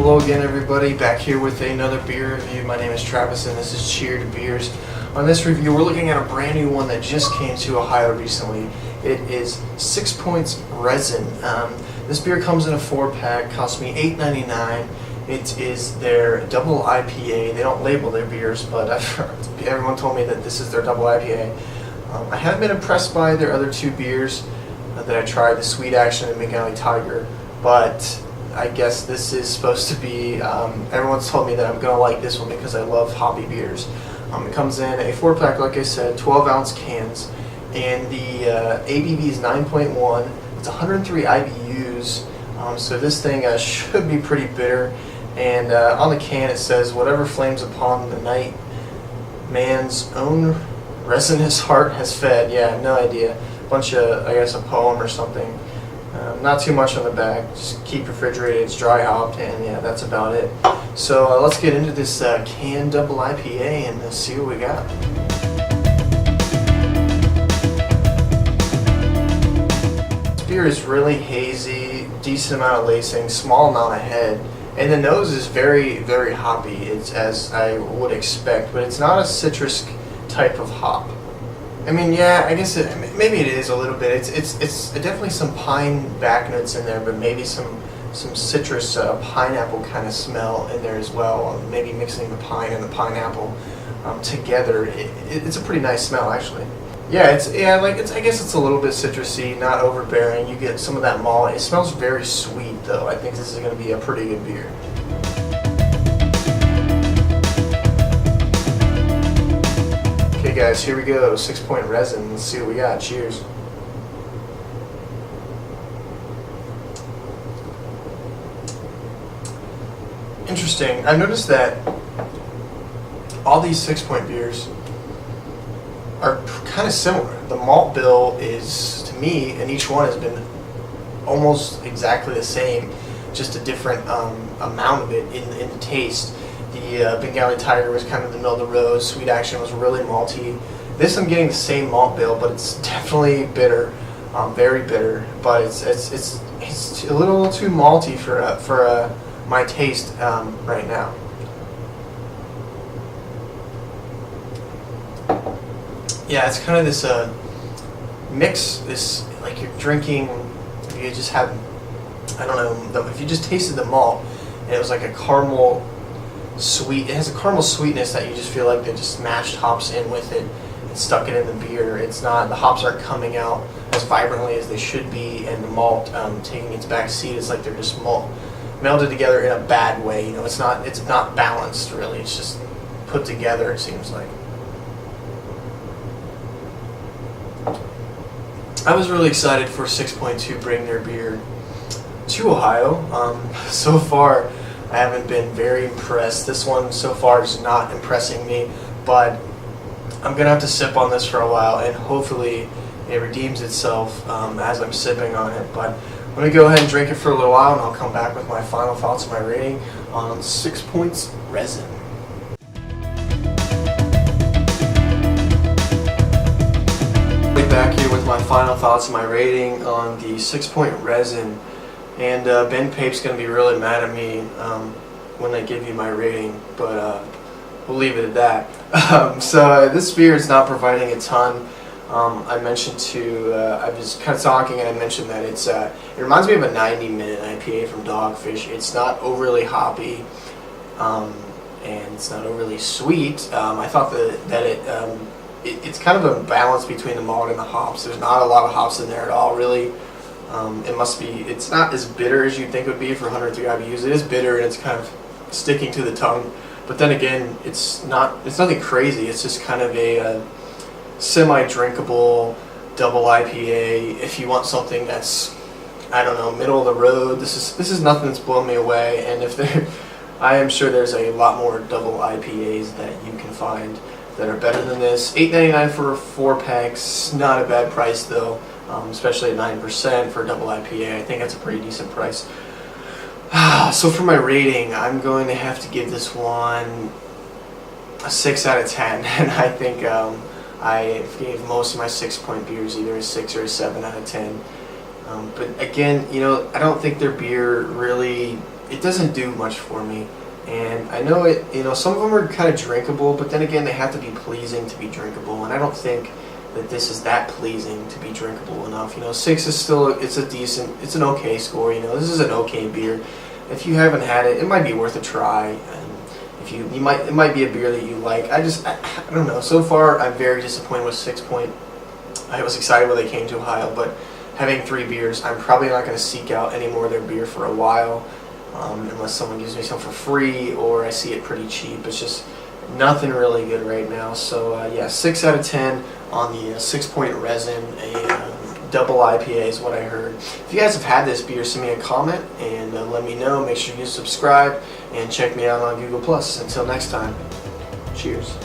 Hello again, everybody, back here with another beer review. My name is Travis and this is Cheer to Beers. On this review we're looking at a brand new one that just came to Ohio recently. It is Sixpoint Resin. This beer comes in a 4-pack, costs me $8.99. It is their Double IPA. They don't label their beers, but everyone told me that this is their Double IPA. I haven't been impressed by their other two beers that I tried, the Sweet Action and Bengali Tiger, but I guess this is supposed to be, everyone's told me that I'm going to like this one because I love hoppy beers. It comes in a 4-pack, like I said, 12-ounce cans, and the ABV is 9.1. It's 103 IBUs, so this thing should be pretty bitter. And on the can it says, "Whatever flames upon the night, man's own resinous heart has fed." Yeah, I have no idea. Bunch of, I guess, a poem or something. Not too much on the back, just keep refrigerated, it's dry hopped, and yeah, that's about it. So let's get into this canned Double IPA and see what we got. This beer is really hazy, decent amount of lacing, small amount of head, and the nose is very, very hoppy. It's as I would expect, but it's not a citrus type of hop. I mean, yeah, I guess maybe it is a little bit. It's definitely some pine back notes in there, but maybe some citrus pineapple kind of smell in there as well. Maybe mixing the pine and the pineapple together. It's a pretty nice smell, actually. Yeah, I guess it's a little bit citrusy, not overbearing. You get some of that malt. It smells very sweet, though. I think this is going to be a pretty good beer. Okay guys, here we go, Sixpoint Resin. Let's see what we got. Cheers. Interesting. I've noticed that all these Sixpoint beers are kind of similar. The malt bill is, to me, and each one has been almost exactly the same, just a different amount of it in the taste. The Bengali Tiger was kind of the middle of the road. Sweet Action was really malty. This I'm getting the same malt bill, but it's definitely bitter, very bitter. But it's a little too malty for my taste right now. Yeah, it's kind of this mix. This, like you're drinking. If you just had, I don't know, if you just tasted the malt and it was like a caramel sweet. It has a caramel sweetness that you just feel like they just mashed hops in with it and stuck it in the beer. It's not, the hops aren't coming out as vibrantly as they should be, and the malt taking its back seat. It's like they're just melded together in a bad way. You know, it's not balanced really. It's just put together, it seems like. I was really excited for Sixpoint to bring their beer to Ohio. So far I haven't been very impressed. This one so far is not impressing me, but I'm going to have to sip on this for a while, and hopefully it redeems itself as I'm sipping on it. But let me go ahead and drink it for a little while, and I'll come back with my final thoughts and my rating on Sixpoint Resin. Back here with my final thoughts and my rating on the Sixpoint Resin. And Ben Pape's going to be really mad at me when I give you my rating, but we'll leave it at that. So this beer is not providing a ton. I mentioned I was kind of talking and I mentioned that it reminds me of a 90-minute IPA from Dogfish. It's not overly hoppy, and it's not overly sweet. I thought that it's kind of a balance between the malt and the hops. There's not a lot of hops in there at all, really. It's not as bitter as you'd think it would be for 103 IBUs. It is bitter and it's kind of sticking to the tongue, but then again, it's nothing crazy. It's just kind of a semi-drinkable double IPA. If you want something that's, I don't know, middle of the road, this is nothing that's blown me away. And I am sure there's a lot more double IPAs that you can find that are better than this. $8.99 for 4 packs, not a bad price though. Especially at 9% for a double IPA. I think that's a pretty decent price. So for my rating, I'm going to have to give this one a 6 out of 10. And I think I gave most of my Sixpoint beers either a 6 or a 7 out of 10. But again, you know, I don't think their beer really it doesn't do much for me. And I know it, some of them are kind of drinkable, but then again, they have to be pleasing to be drinkable, and I don't think that this is that pleasing to be drinkable enough. 6 is still, it's an okay score. This is an okay beer. If you haven't had it, it might be worth a try. And if it might be a beer that you like. I don't know. So far, I'm very disappointed with Sixpoint. I was excited when they came to Ohio, but having 3 beers, I'm probably not going to seek out any more of their beer for a while. Unless someone gives me some for free or I see it pretty cheap. It's just nothing really good right now. So yeah, 6 out of 10 on the Sixpoint Resin, a double IPA is what I heard. If you guys have had this beer, send me a comment and let me know. Make sure you subscribe and check me out on Google+. Until next time, cheers.